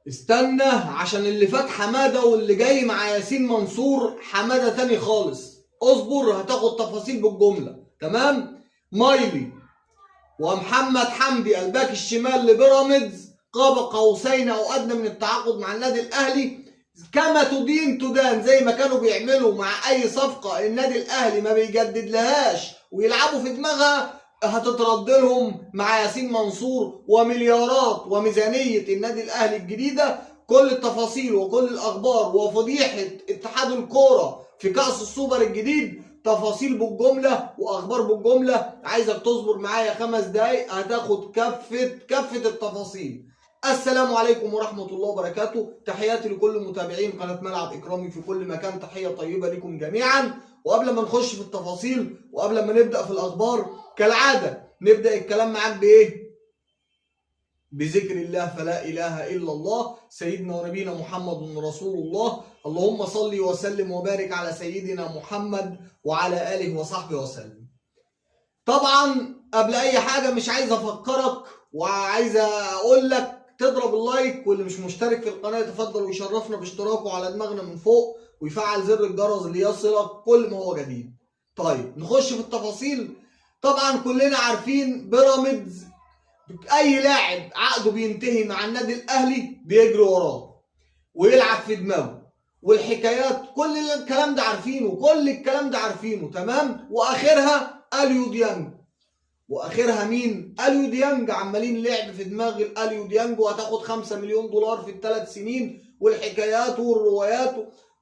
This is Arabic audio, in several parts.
استنى، عشان اللي فات حماده واللي جاي مع ياسين منصور حماده تاني خالص. اصبر، هتاخد تفاصيل بالجمله. تمام. مايلي ومحمد حمدي الباك الشمال لبيراميدز قاب قوسين او ادنى من التعاقد مع النادي الاهلي. كما تدين تدان، زي ما كانوا بيعملوا مع اي صفقه النادي الاهلي ما بيجدد لهاش ويلعبوا في دماغها، هتترد لهم مع ياسين منصور ومليارات وميزانيه النادي الاهلي الجديده. كل التفاصيل وكل الاخبار وفضيحه اتحاد الكوره في كاس السوبر الجديد، تفاصيل بالجمله واخبار بالجمله. عايزك تصبر معايا 5 دقايق هتاخد كافه التفاصيل. السلام عليكم ورحمه الله وبركاته. تحياتي لكل متابعين قناه ملعب اكرامي في كل مكان، تحيه طيبه لكم جميعا. وقبل ما نخش في التفاصيل وقبل ما نبدا في الاخبار كالعاده، نبدا الكلام معاك بايه؟ بذكر الله، فلا اله الا الله، سيدنا ونبينا محمد رسول الله. اللهم صل وسلم وبارك على سيدنا محمد وعلى اله وصحبه وسلم. طبعا قبل اي حاجه مش عايز افكرك وعايز اقول لك تضرب اللايك، واللي مش مشترك في القناه يتفضل ويشرفنا باشتراكه على دماغنا من فوق، ويفعل زر الجرس ليصلك كل ما هو جديد. طيب نخش في التفاصيل. طبعا كلنا عارفين بيراميدز اي لاعب عقده بينتهي مع النادي الاهلي بيجري وراه ويلعب في دماغه، والحكايات كل الكلام ده عارفينه، كل الكلام ده عارفينه. تمام. واخرها اليو ديانج. واخرها مين؟ اليو ديانج. عمالين لعب في دماغ اليو ديانج وهتاخد 5 مليون دولار في ال3 سنين، والحكايات والروايات،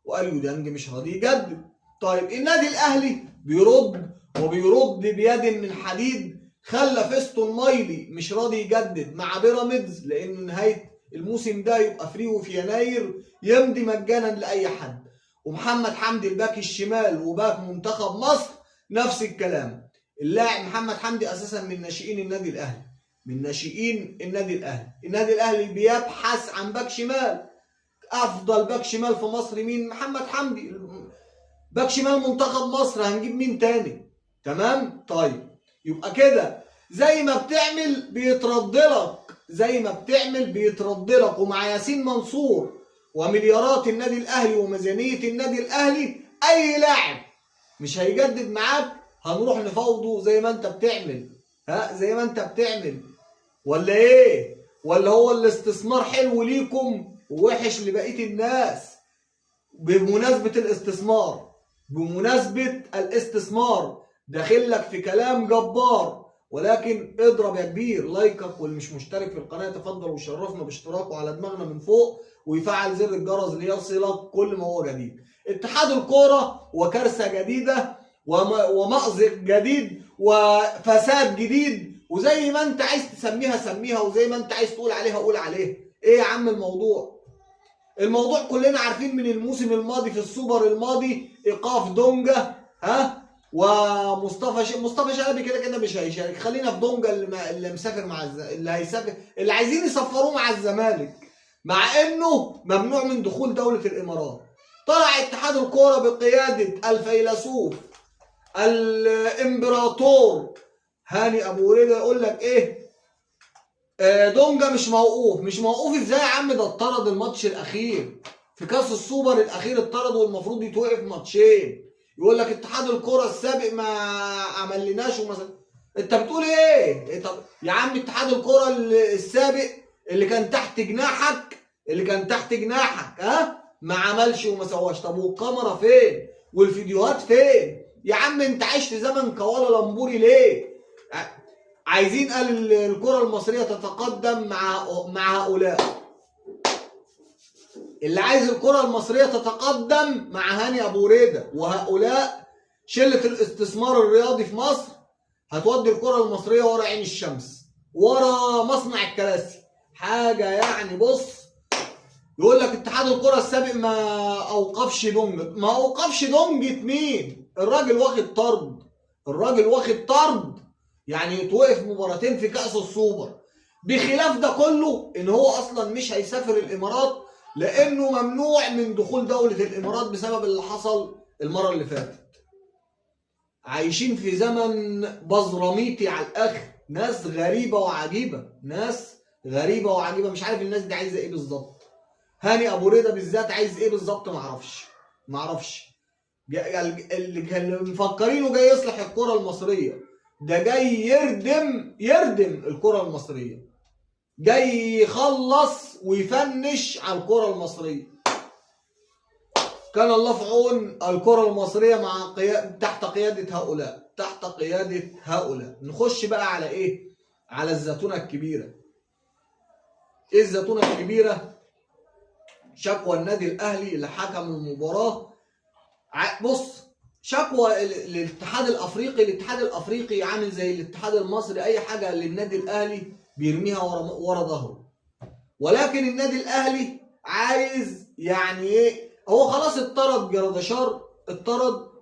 واليو ديانج مش راضي يجدد. طيب النادي الاهلي بيرد وبيرد بيد من حديد. خلى فيستون مايلي مش راضي يجدد مع بيراميدز، لان نهايه الموسم ده يبقى فري، وفي يناير يمضي مجانا لاي حد. ومحمد حمدي الباك الشمال وباك منتخب مصر نفس الكلام. اللاعب محمد حمدي اساسا من ناشئين النادي الاهلي، من ناشئين النادي الاهلي. النادي الاهلي بيبحث عن باك شمال. افضل باك شمال في مصر مين؟ محمد حمدي. باك شمال منتخب مصر، هنجيب مين تاني؟ تمام. طيب يبقى كده زي ما بتعمل بيترد لك، زي ما بتعمل بيترد لك. ومع ياسين منصور ومليارات النادي الاهلي وميزانيه النادي الاهلي، اي لاعب مش هيجدد معاك هنروح نفاوضه زي ما انت بتعمل. ها، زي ما انت بتعمل ولا ايه؟ ولا هو الاستثمار حلو ليكم ووحش لبقيه الناس؟ بمناسبه الاستثمار داخل لك في كلام جبار، ولكن اضرب يا كبير لايكك، واللي مش مشترك في القناه يتفضل ويشرفنا باشتراكه على دماغنا من فوق، ويفعل زر الجرس ليصلك كل ما هو جديد. اتحاد الكوره وكارثه جديده ومأزق جديد وفساد جديد، وزي ما انت عايز تسميها سميها، وزي ما انت عايز تقول عليها قول عليها. ايه يا عم الموضوع كلنا عارفين من الموسم الماضي في السوبر الماضي ايقاف دونجا، ها، مصطفى شلبي كده كده مش هيشارك. خلينا في دونجا اللي مسافر مع اللي هيسافر، اللي عايزين يسفروه مع الزمالك، مع انه ممنوع من دخول دولة الامارات. طلع اتحاد الكوره بقيادة الفيلسوف الامبراطور هاني ابو ريده يقول لك ايه؟ دونجا مش موقوف ازاي يا عم؟ ده اتطرد الماتش الاخير في كاس السوبر الاخير، اتطرد والمفروض يتوقف ماتشين. يقول لك اتحاد الكوره السابق ما عملناش انت بتقول ايه؟ طب يا عم اتحاد الكوره السابق اللي كان تحت جناحك ها ما عملش وما سواش. طب والكاميرا فين؟ والفيديوهات فين؟ يا عم انت عايش في زمن كوالا ليه؟ عايزين قال الكرة المصرية تتقدم مع هؤلاء. اللي عايز الكرة المصرية تتقدم مع هاني ابو ريده وهؤلاء شلة الاستثمار الرياضي في مصر، هتودي الكرة المصرية ورا عين الشمس، ورا مصنع الكراسي. حاجة يعني بص. يقول لك اتحاد الكرة السابق ما اوقفش دونج. ما اوقفش دونجة مين؟ الراجل واخد طرد يعني يتوقف مباراتين في كأس السوبر. بخلاف ده كله ان هو اصلا مش هيسافر الامارات، لانه ممنوع من دخول دولة الامارات بسبب اللي حصل المرة اللي فاتت. عايشين في زمن بزراميطي على الاخر. ناس غريبة وعجيبة، مش عارف الناس دي عايزة ايه بالظبط. هاني ابو ريده بالذات عايز ايه بالظبط ما اعرفش. اللي مفكرينه جاي يصلح الكره المصريه، ده جاي يردم الكره المصريه، جاي يخلص ويفنش على الكره المصريه. كان الله في عون الكره المصريه تحت قياده هؤلاء. نخش بقى على ايه؟ على الزتونه الكبيره. ايه الزتونه الكبيره؟ شكوى النادي الاهلي لحكم المباراه. بص، شكوى الاتحاد الافريقي عامل زي الاتحاد المصري، اي حاجه للنادي الاهلي بيرميها ورا ظهره. ولكن النادي الاهلي عايز يعني ايه؟ هو خلاص اتطرد جرادشار،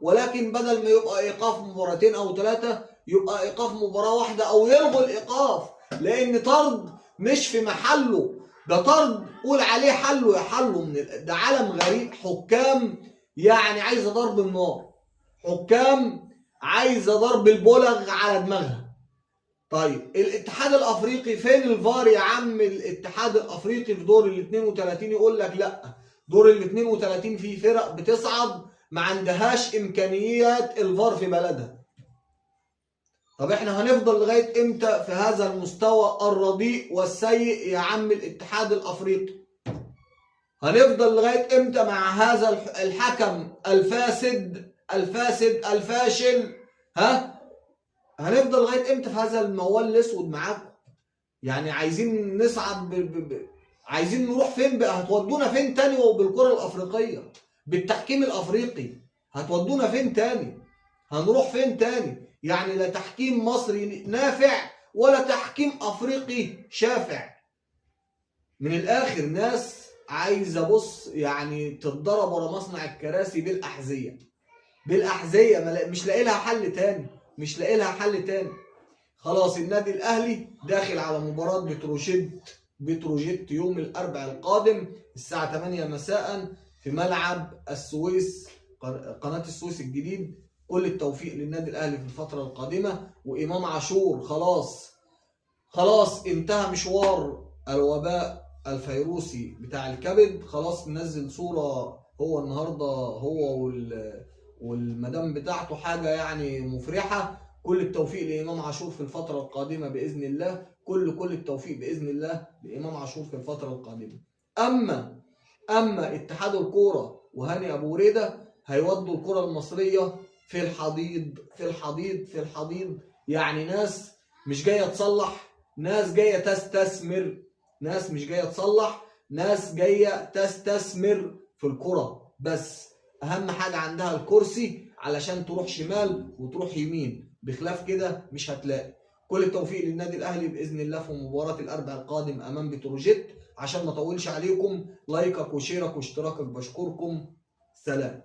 ولكن بدل ما يبقى ايقاف مباراتين او 3 يبقى ايقاف مباراه واحده او يلغوا الايقاف، لان طرد مش في محله، ده طرد قول عليه حله ده عالم غريب. حكام يعني عايزه ضرب النار، حكام عايزه ضرب البلغ على دماغها. طيب الاتحاد الافريقي فين الفار يا عم؟ الاتحاد الافريقي في دور ال 32 يقول لك لا، دور ال 32 في فرق بتصعد ما عندهاش امكانيات الفار في بلدها. طب احنا هنفضل لغايه امتى في هذا المستوى الرديء والسيء يا عم الاتحاد الافريقي؟ هنفضل لغايه امتى مع هذا الحكم الفاشل؟ هنفضل لغايه امتى في هذا الموال الاسود معاكم؟ يعني عايزين نصعد عايزين نروح فين بقى؟ هتودونا فين تاني وبالكره الافريقيه بالتحكيم الافريقي؟ هتودونا فين تاني؟ هنروح فين تاني؟ يعني لا تحكيم مصري نافع ولا تحكيم افريقي شافع. من الاخر ناس عايزه بص يعني تتضرب ورا مصنع الكراسي بالاحذيه، مش لاقي لها حل تاني. خلاص النادي الاهلي داخل على مباراه بتروجيت يوم الاربعاء القادم الساعه 8 مساء في ملعب السويس، قناه السويس الجديد. كل التوفيق للنادي الاهلي في الفتره القادمه. وامام عاشور خلاص انتهى مشوار الوباء الفيروسي بتاع الكبد، خلاص نزل صوره هو النهارده هو والمدام بتاعته، حاجه يعني مفرحه. كل التوفيق لامام عاشور في الفتره القادمه باذن الله، كل التوفيق باذن الله لامام عاشور في الفتره القادمه. اما اتحاد الكوره وهاني ابو ريده هيودوا الكره المصريه في الحضيض. يعني ناس مش جايه تصلح، ناس جايه تستثمر، ناس مش جايه تصلح، ناس جايه تستثمر في الكره بس. اهم حاجه عندها الكرسي علشان تروح شمال وتروح يمين، بخلاف كده مش هتلاقي. كل التوفيق للنادي الاهلي باذن الله في مباراه الاربعاء القادم امام بتروجيت. عشان ما اطولش عليكم، لايكك وشيرك واشتراكك بشكركم. سلام.